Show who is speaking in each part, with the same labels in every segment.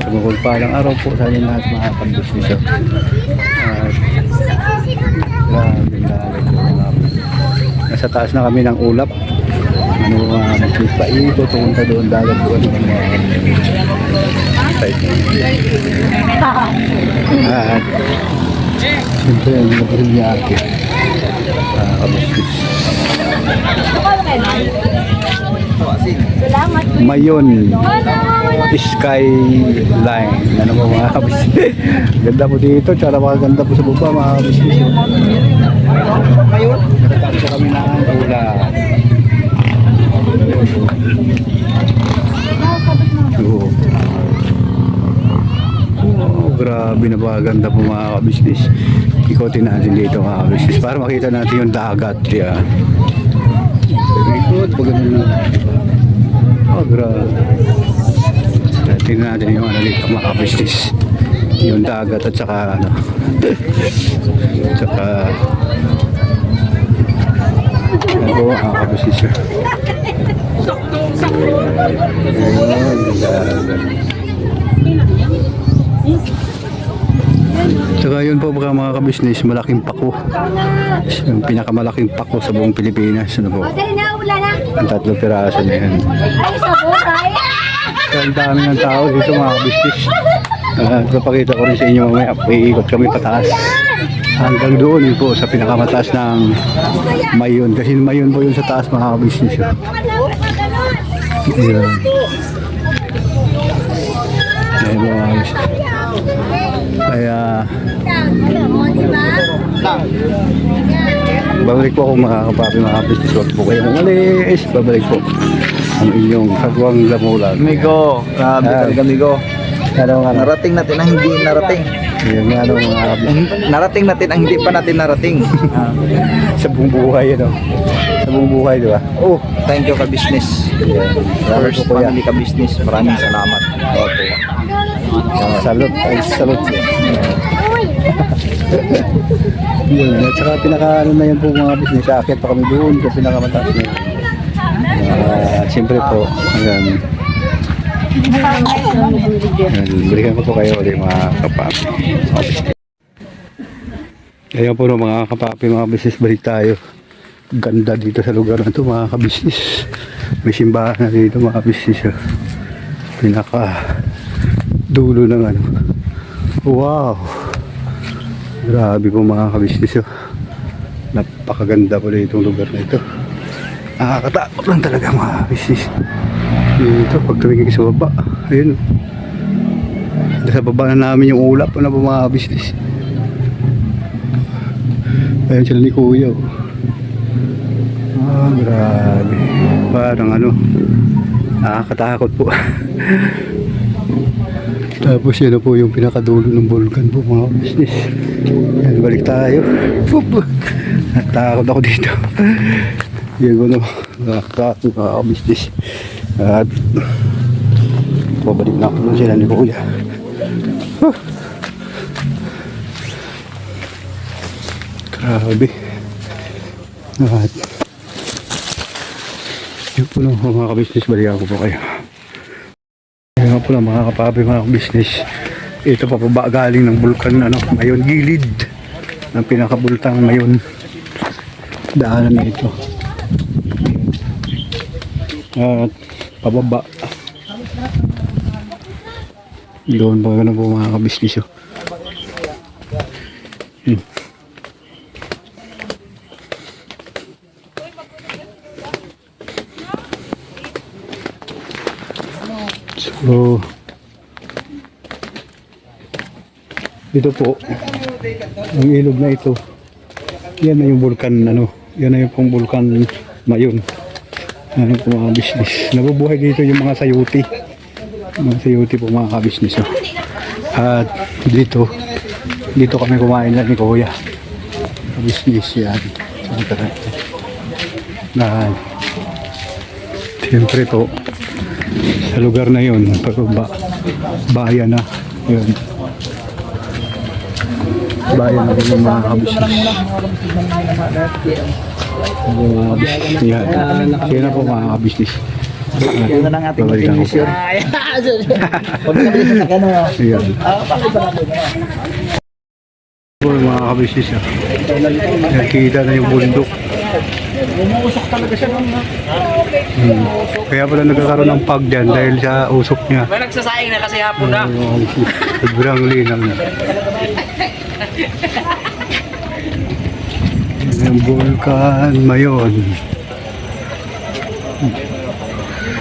Speaker 1: Mapagpalang araw po sa inyo lahat mga kabisnes. At grabe lalim po mga kabisnes. Nasa taas na kami ng ulap. Paikot pumunta doon dagat po ng mga site. At siyempre yung mga brilyante kabisnes. Mayon Skyline. Ano mo mga kabisnes? Ganda po dito, tsara makaganda po sa baba mga kabisnes. Nakatapos kami ng ulan. Grabe na ba ganda po mga kabisnes. Ikotin natin dito mga kabisnes para makita natin yung dagat. Yan. Ikot pag ganun. Grabe. Tingnan natin yung ano dito mga kabisnes. Yung dagat at saka ano. Saka ano po mga kabisnes. Saka yun po mga kabisnes, malaking pako. Yung pinakamalaking pako sa buong Pilipinas. Ano po? Ang 3 piraso na yan. Ang dami ng tao dito mga kabisnes. Papakita ko rin sa inyo mamaya. Iikot kami pataas. Hanggang doon yun po sa pinakamataas ng Mayon. Kasi Mayon po yun sa taas mga kabisnes. Ayan. Ayan mga kabisnes. Kaya babalik po ako mga kapapi mga kabisnes. Huwag po kayo umalis. Babalik po ang inyong Kagwang Lamulag.
Speaker 2: Amigo, grabe talaga amigo.
Speaker 1: Narating
Speaker 2: natin ang hindi narating.
Speaker 1: Yan nga ano mga kabisnes.
Speaker 2: Narating natin ang hindi pa natin narating.
Speaker 1: Sa buong buhay ano. Sa buong buhay di ba?
Speaker 2: Oh, thank you ka-business. First family ka-business. Maraming salamat. Okay.
Speaker 1: Salute. Ay salute. Yun. At saka pinaka ano na yan po mga business. Akit pa kami doon sa pinakamataas na yun. Siyempre po. Ayan. Balikan ko po kayo ulit mga kapapi. Ayan po no, mga kapapi, mga business, balik tayo. Ganda dito sa lugar na ito mga kabisnes. May simbahan na dito mga business. Pinaka dulo ng ano. Wow, grabe po mga kabisnes. Napakaganda po na itong lugar na ito. Nakakatakot lang talaga mga kabisnes. Dito pag tumingin sa baba, ayun, sa baba na namin yung ulap. Ano po mga kabisnes. Ayun sila ni Kuya. Grabe. Parang ano, nakakatakot po. Tapos yun po yung pinakadulo ng bulkan po mga business. Yan, balik tayo. Natakot ako dito. Yan po no, nakakatakot mga business. At pabalik na ako doon sila ni Kuya. Grabe. At yun po no, mga kabisnes, balikan ko po kayo. Ayan po lang mga kapapi, mga business. Ito pa ba galing ng bulkan ano, Mayon, gilid ng pinakabultang Mayon. Daanan na ito. At pababa. Doon pa ganun po mga kabisnes. So, ito po ang ilog na ito. Yan na yung bulkan ano, yan na yung pong bulkan Mayon. Ano po mga business. Nabubuhay dito yung mga sayuti. Mga sayuti po mga kabisnes. At dito kami kumain lang ni Kuya. Kabisnes yan. Na siyempre po sa lugar na yun, bayan na yun. Bayan na yung mga kabisnes. Yung mga kabisnes yan. Kaya na po mga kabisnes.
Speaker 2: Yan na lang ating
Speaker 1: Babalikan ko.
Speaker 2: mission. Huwag kami sa sakyan mo.
Speaker 1: Ayan.
Speaker 2: Bakit ba natin?
Speaker 1: Po mga kabisnes ah. Nakikita na yung bundok.
Speaker 2: Umuusok talaga siya nung
Speaker 1: Kaya pala nagkakaroon ng pag dyan dahil sa usok niya.
Speaker 3: May nagsasayang na kasi hapon na.
Speaker 1: Sobrang linaw na. Yung Vulcan Mayon.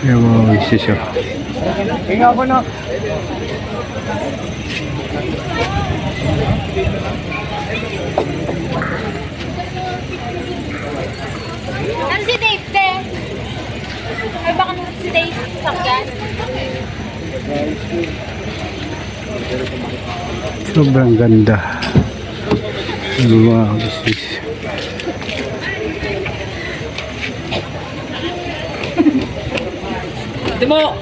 Speaker 1: Yung mga bisnes ah.
Speaker 2: Hinga ko na.
Speaker 4: Ano si Dave, te? Ay, baka naman si Dave sakyan.
Speaker 1: Sobrang ganda. Yung mga bisnes.
Speaker 3: Timo!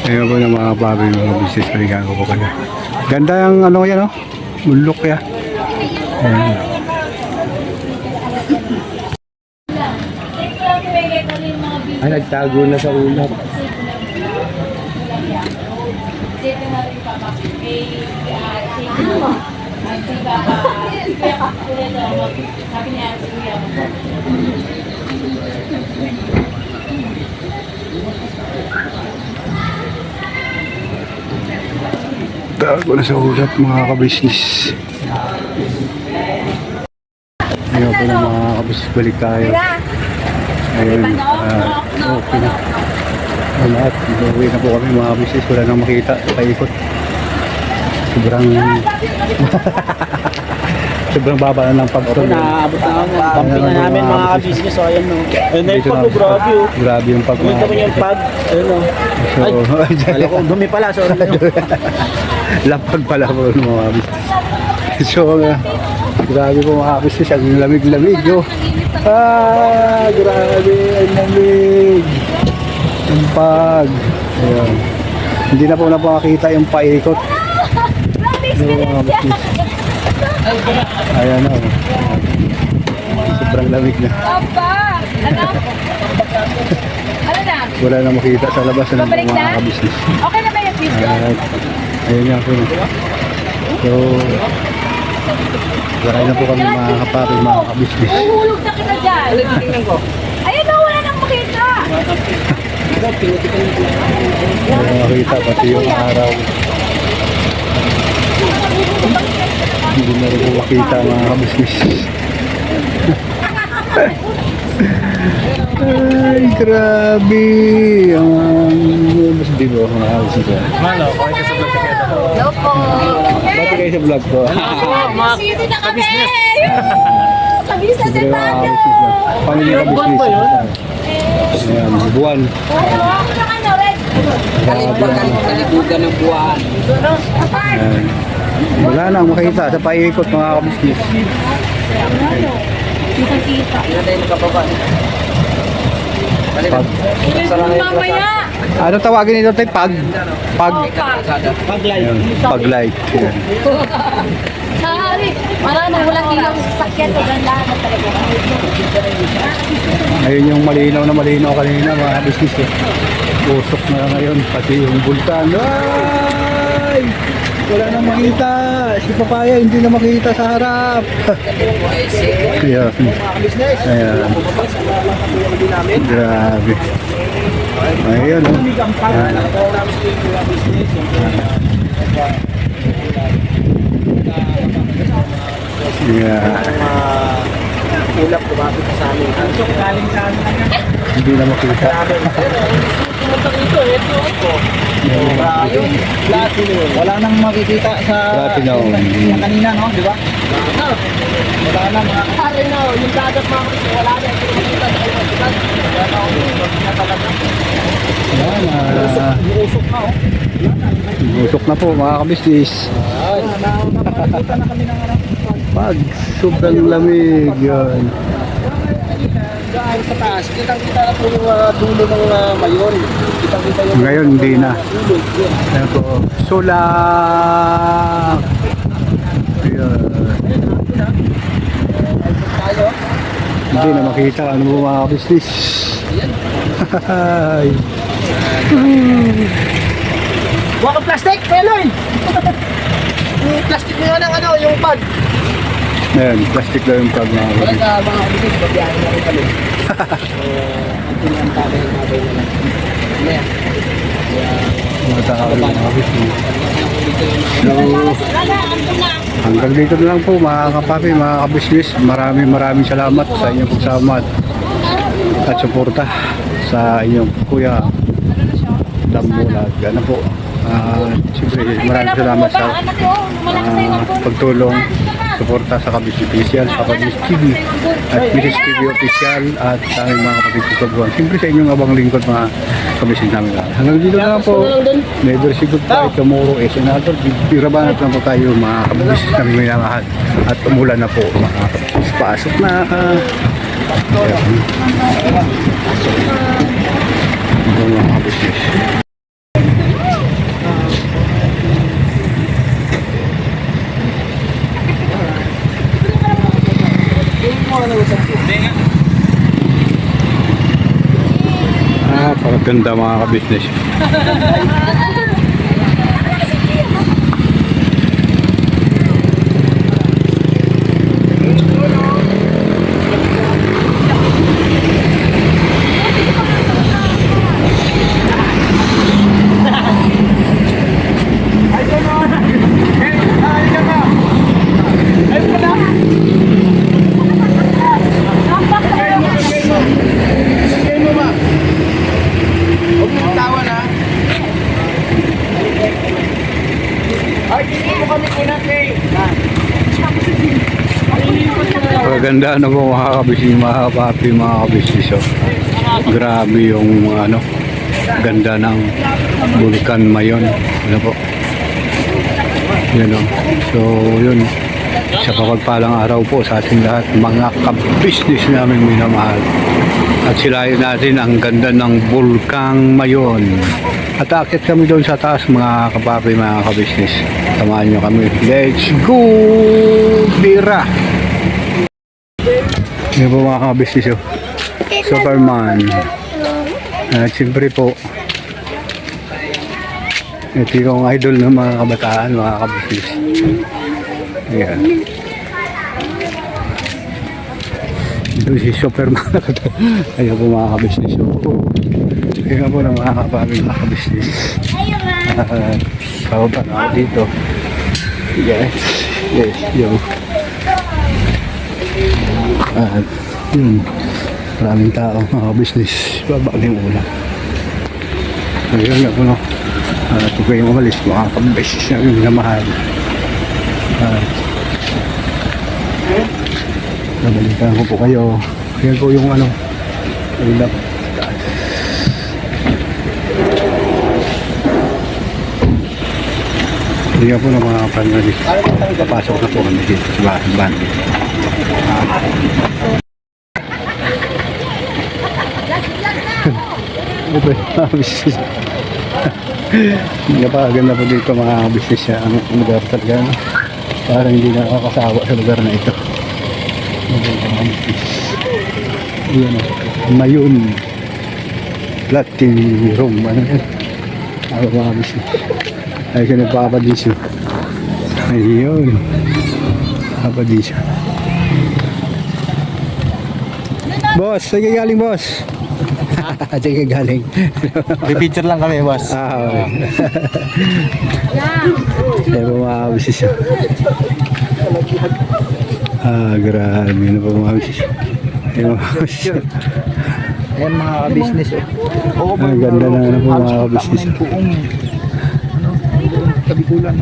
Speaker 1: Ayun po na mga baboy, mga business paligan ko po pala. Ganda yung ano yan, no? Mulok ya. Ayan.
Speaker 2: Ay, nagtago na sa ulap.
Speaker 1: Tago na sa ulap mga kabisnes. Ayun po na mga kabisnes, balik tayo. Ayun, okay na. Ang lahat, uwi na po kami mga kabisnes, wala nang makita, paikot. Sobrang sobrang baba na ng pagtol.
Speaker 3: Naabot na ako. Camping na namin mga kabisnes. So, ayan no. Ayun na yung pag, grabe oh.
Speaker 1: Grabe yung pag.
Speaker 3: Kumita mo yung pag. Ayun o.
Speaker 1: So,
Speaker 3: Kala ko, dumi pala. Sorry.
Speaker 1: lapag pala po ng mga kabisnes. So, grabe po mga kabisnes, ang lamig-lamig. Oh. Grabe, ang lamig. Yung pag. Ayan. Hindi na po napakakita yung paikot. Yung mga kabisnes. Ayan na. Oh. Sobrang lamig na.
Speaker 4: Papa! Ano? Ano na?
Speaker 1: Wala na makita sa labas ng
Speaker 4: Babalik na?
Speaker 1: mga kabisnes.
Speaker 4: Okay na ba yung video?
Speaker 1: Alright. Ayun nga po. So, maraming na po kami mga kapatid, mga kabisnes.
Speaker 4: Hulog na kita dyan. Ayun na, wala nang makita.
Speaker 1: Wala na makita, pati yung araw. Hindi na rin po makita mga kabisnes. Ay, grabe. Mas di ba mga kabisnes?
Speaker 3: Mano, kung ito sa vlog ka kaya
Speaker 4: Hello po.
Speaker 1: Bati kayo sa vlog ko.
Speaker 4: Sino na kami? Kabisa
Speaker 1: Siyempre
Speaker 4: din
Speaker 1: mga
Speaker 4: tayo.
Speaker 1: kabisnes na. Paano yung kabisnes? Ayan, buwan.
Speaker 4: Ako na ano, Red.
Speaker 3: Kalikugan ng buwan.
Speaker 1: Ayan. Wala na makita sa paikot mga kabisnes.
Speaker 4: Kita-kita.
Speaker 3: Hindi na tayo nakababa.
Speaker 1: Pag,
Speaker 4: Mamaya.
Speaker 1: ano tawagin nito tayo? Pag? Pag? Ayan, pag-light. Ayan.
Speaker 4: Sorry. Marami, walang ilaw sa sakyan. Walang lahat na talaga.
Speaker 1: Ayun yung malinaw na malinaw kanina mga business eh. Usok na ngayon pati yung bulkan. Ay! Wala nang makita. Si Papaya hindi na makita sa harap. Ayan. Ayan. Grabe. Ayun. Oh. Ayan. Yeah.
Speaker 3: Ulap, lumapit na sa amin. So, galing sa amin.
Speaker 1: Hindi na makita.
Speaker 3: Pumunta dito, ito. Yung platinum.
Speaker 2: Wala nang makikita sa
Speaker 1: Platinum.
Speaker 2: yung kanina, no? Di ba? Wala na mga
Speaker 3: Pare na, yung dagat mga kasi wala na. Ito yung kita sa kayo.
Speaker 1: Ayan.
Speaker 2: usok na, oh.
Speaker 1: Usok na po mga kabisnes.
Speaker 3: Nakakita na kami ng ano.
Speaker 1: Pag sobrang lamig yun.
Speaker 3: Daan sa taas, kitang-kita na po yung dulo ng mayon. Kitang-kita yung
Speaker 1: Ngayon hindi na.
Speaker 3: dulo. Yun.
Speaker 1: Ayan po. Sulak! Ayan.
Speaker 3: Tayo.
Speaker 1: Hindi na makita ano mo mga business. Ay.
Speaker 3: Huwag ang plastic, Peloy! Yung plastic mo yun ang ano, yung pad.
Speaker 1: Ayan, plastic lang yung pag mga
Speaker 3: Wala
Speaker 1: business.
Speaker 3: ka mga kabisnes, babiyahin na rin kami. Ang pinangantagay ng mga bayo na. Ano yan?
Speaker 1: Mga tao mga business.
Speaker 4: Wala, andun na.
Speaker 1: Hanggang dito na lang po mga kapapi, mga kabisnes. Maraming salamat sa inyong pagsama at suporta sa inyong kuya Dambulag. Ano po, siyempre maraming salamat sa pagtulong, suporta sa Kabisnes Official, sa Kabisnes TV at Mrs. TV Official at sa aming mga kapatid sa Tubuan. Siyempre sa inyong abang lingkod mga kabisnes namin. Hanggang dito na lang po. Never sigod tayo, Kamuro, Senator. Birabanat lang po tayo mga kabisnes namin minamahal. At umulan na po mga kabisnes. Pasok na. Mga kabisnes. Paganda mga kabisnes. Paganda na po mga kabisnes, mga kapapi, mga kabisnes. Oh. Grabe yung ano, ganda ng Bulkan Mayon. Ano po? Yan o. So yun, sa kapagpalang araw po sa ating lahat, mga kabisnes namin minamahal. At silayan natin ang ganda ng Bulkang Mayon. At akit kami doon sa taas mga kapapi, mga kabisnes. Samahan nyo kami. Let's go! Bira! Yan po mga kabisnes oh. Superman. At siyempre po, ito yung idol ng mga kabataan, mga kabisnes. Ayan. Ito si Superman. Ayan po mga kabisnes. Ayan po ng mga kapamilya, mga kabisnes. Pababa na ako dito. Yes. Yes. Yo. At yun. Maraming tao, mga kabisnes. Baba din ulan. Ayun na po no. Huwag kayong umalis, mga kabisnes na yung minamahal. Nabalikan ko po kayo. Ayan po yung ano, ulap. Hindi nga po ng mga pangalis. Papasok na po kami dito sa bahan dito. Ito yung mga business. Napakaganda po dito mga business siya. Ang lugar talaga. Parang hindi nakakasawa sa lugar na ito. Ayan o. Mayon. Platinum. Ano yan? Ako mga business. Ay siya nagpapadisyo. Ayun. Papadisyo. Boss, saan kayo galing boss? Saan kayo galing?
Speaker 2: Picture lang kami, boss.
Speaker 1: Okay. Ay po mga business. Grabe na po mga business. Ay mga business.
Speaker 2: Ayan mga ka-business. Oo,
Speaker 1: Ang ganda na ano po mga business.
Speaker 2: Kabikulan.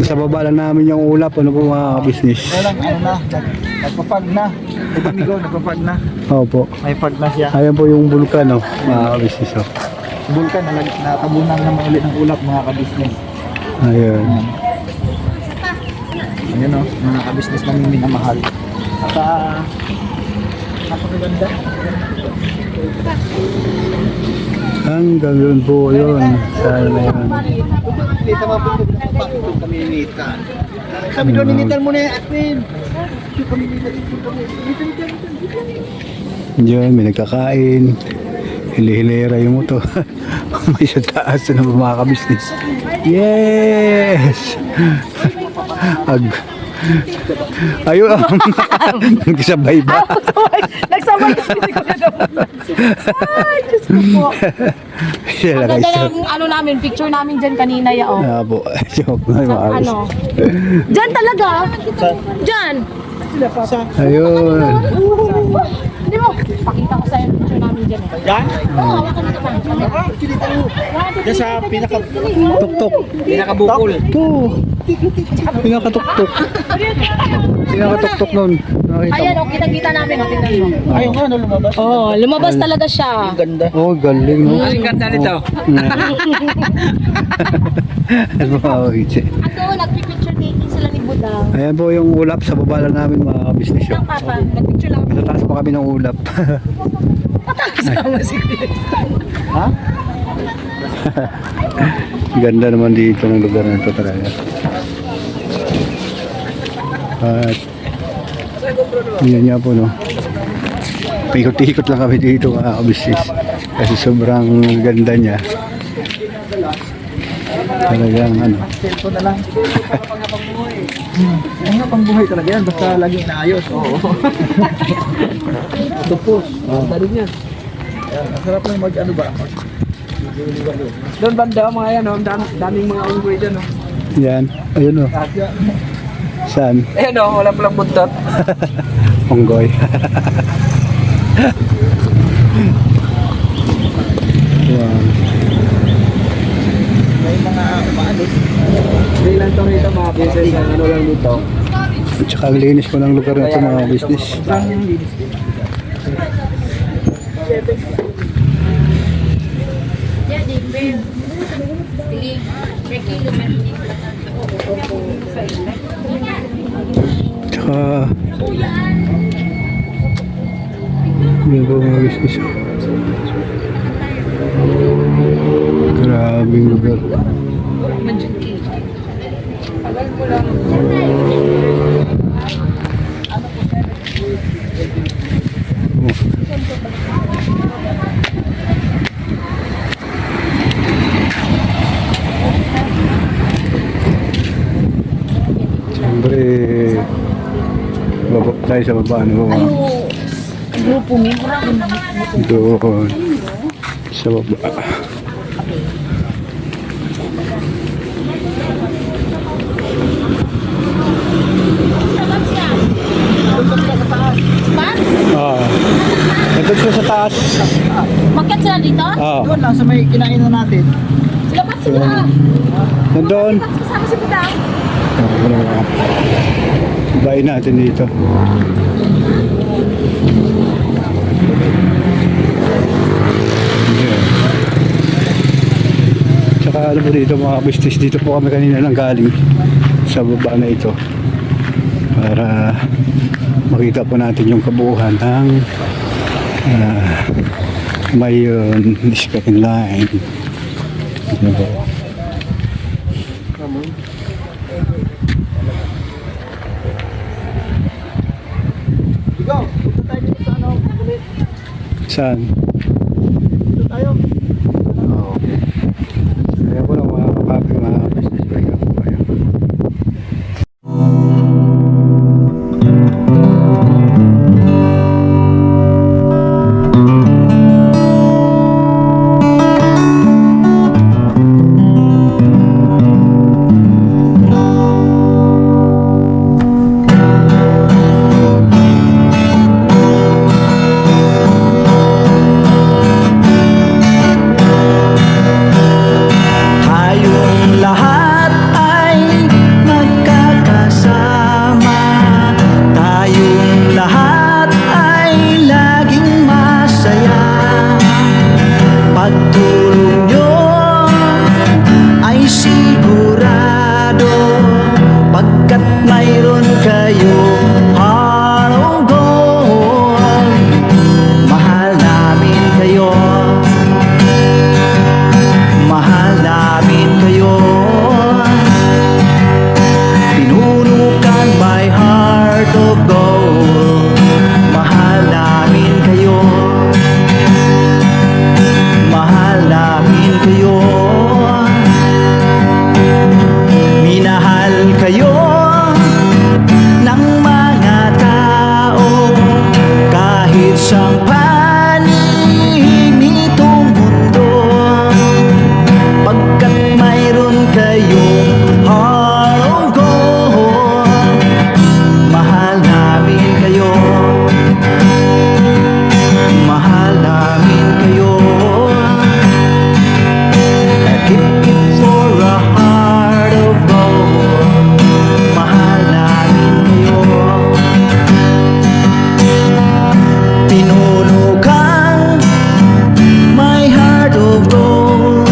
Speaker 1: Sa baba lang namin yung ulap, ano po mga business.
Speaker 2: Walang ano na, nagpa-fog na. Ito amigo, nagpa-fog na.
Speaker 1: Opo.
Speaker 2: May fog na siya.
Speaker 1: Ayan po yung bulkan, no, mga business. Oh.
Speaker 2: Bulkan, natabunan naman ulit ng ulap mga ka-business.
Speaker 1: Ayun.
Speaker 2: Ayan o, mga ka-business namin minamahal. At napakaganda.
Speaker 1: Hanggang yun po yun. Sana na yun.
Speaker 3: Nita mapapagod kami nita. Sabi doon, ninitan mo na yung admin. Kami nita.
Speaker 1: Diyan, may nagkakain. Hili-hilera yung moto. May sa taas na mga ka-business. Yes! Ayun, nagsabay ba?
Speaker 5: Nagsabay kasi ko na naman. Ay, Diyos ko po.
Speaker 1: Siya
Speaker 5: Ang
Speaker 1: lang
Speaker 5: ganda
Speaker 1: kayo.
Speaker 5: ng ano namin, picture namin dyan kanina ya oh.
Speaker 1: Ah, po. Joke na yung mga
Speaker 5: Ano? Dyan talaga. Dyan.
Speaker 1: Ayun.
Speaker 5: Hindi mo. Pakita ko sa'yo yung picture namin dyan eh.
Speaker 3: Yan?
Speaker 5: Oo, hawakan mo naman.
Speaker 3: Yan sa
Speaker 1: Tuktok.
Speaker 3: pinakabukol.
Speaker 1: Ito. Pinakatuktok. Pinakatuktok nun. Nakita
Speaker 5: Ayan
Speaker 1: mo.
Speaker 5: oh, kita-kita namin oh, tingnan mo.
Speaker 3: Ayun nga, no, lumabas.
Speaker 5: Oh, lumabas talaga siya.
Speaker 3: Ganda.
Speaker 1: Oh, galing, no?
Speaker 3: Ang ganda nito.
Speaker 1: Ano ba, Oiche?
Speaker 5: Ano, nagpipicture taking sila ni Budang.
Speaker 1: Ayan po yung ulap sa baba lang namin mga kabisnes yun.
Speaker 5: Ang papa, nagpicture lang.
Speaker 1: Sa taas pa kami ng ulap.
Speaker 5: Kasama si Krista.
Speaker 1: Ha? Ganda naman dito ng lugar na ito talaga. At yun nga po, no? Paikot-ikot lang kami dito mga kabisnes. Kasi sobrang ganda niya. Talagang ano.
Speaker 3: Cellphone na lang. Ayun nga, pangbuhay talaga yan. Basta lagi inaayos. Oo. Tupos. Dali niyan. Ang sarap lang mag ano ba? Doon banda mga yan, oh. Daming mga unggoy dyan. Oh.
Speaker 1: Yan. Ayun, no? Saan?
Speaker 3: Ayan o, wala palang buntot.
Speaker 1: Onggoy. Yan.
Speaker 3: May mga umaalis. Hindi lang ito rito mga business. Ano lang dito.
Speaker 1: At saka ang linis po ng lugar na ito mga business.
Speaker 3: Saan yung linis?
Speaker 1: Tsaka yun po mga business. Grabing lugar. Siyempre, babak tayo sa baba. Ano ba?
Speaker 5: Grupo mo,
Speaker 1: Doon. Sa baba. Ah. Nandun sila sa taas.
Speaker 5: Makat sila dito?
Speaker 1: Ah.
Speaker 3: Doon lang sa may kinainan natin.
Speaker 5: Sila pa sila.
Speaker 1: Nandun.
Speaker 5: Kasama si Budang.
Speaker 1: Bayin natin dito. Yeah. Tsaka ano po dito mga business, dito po kami kanina nang galing sa baba na ito para makita po natin yung kabuuan ng Mayon Discount Line. Ano po?
Speaker 3: Ikaw, punta tayo dito sa ano.
Speaker 1: Saan?
Speaker 3: Dito tayo.
Speaker 1: Oo. Kaya po lang mga kapapi, mga business breakup po kayo.
Speaker 6: isang panig nitong mundo, pagkat mayroon kayong heart of gold. Mahal namin kayo, mahal namin kayo. Keep it for a heart of gold. Mahal namin kayo. Pinuno kang my heart of gold,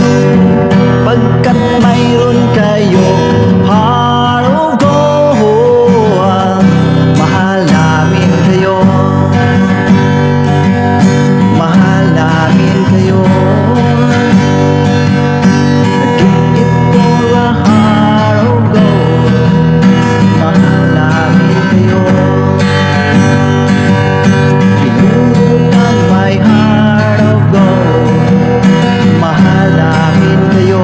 Speaker 6: pagkat mayroon kayo heart of gold. Mahal namin kayo, mahal namin kayo. Give it for a heart of gold. Mahal namin kayo. Pinuno ng my heart of gold. Mahal namin kayo.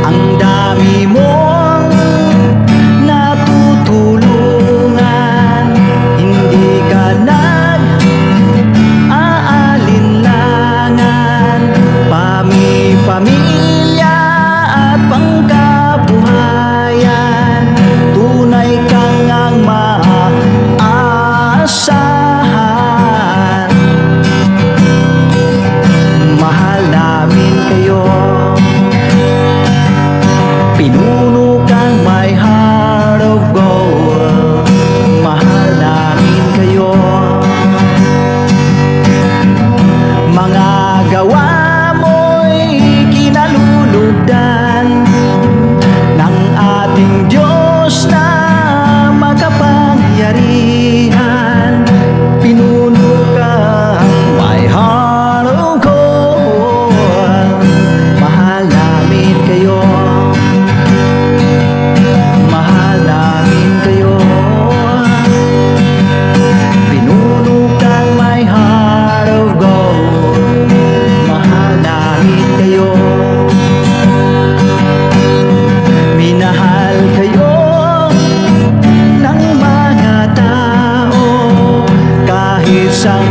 Speaker 6: Ang dami mong natutulungan, hindi ka nag-aalinlangan. Pamilya at pangkabuhayan, tunay kang ang maaasahan. Mahal namin kayo. Pinuno kang my heart of gold. Mahal namin kayo. Mga gawa mo'y kinalulugdan ng ating Diyos na makapangyarihan. Pinuno kang my heart of gold. Mahal namin kayo, mahal namin kayo. Pinuno kang my heart of gold. Mahal namin kayo. Minahal kayo ng mga tao, kahit sang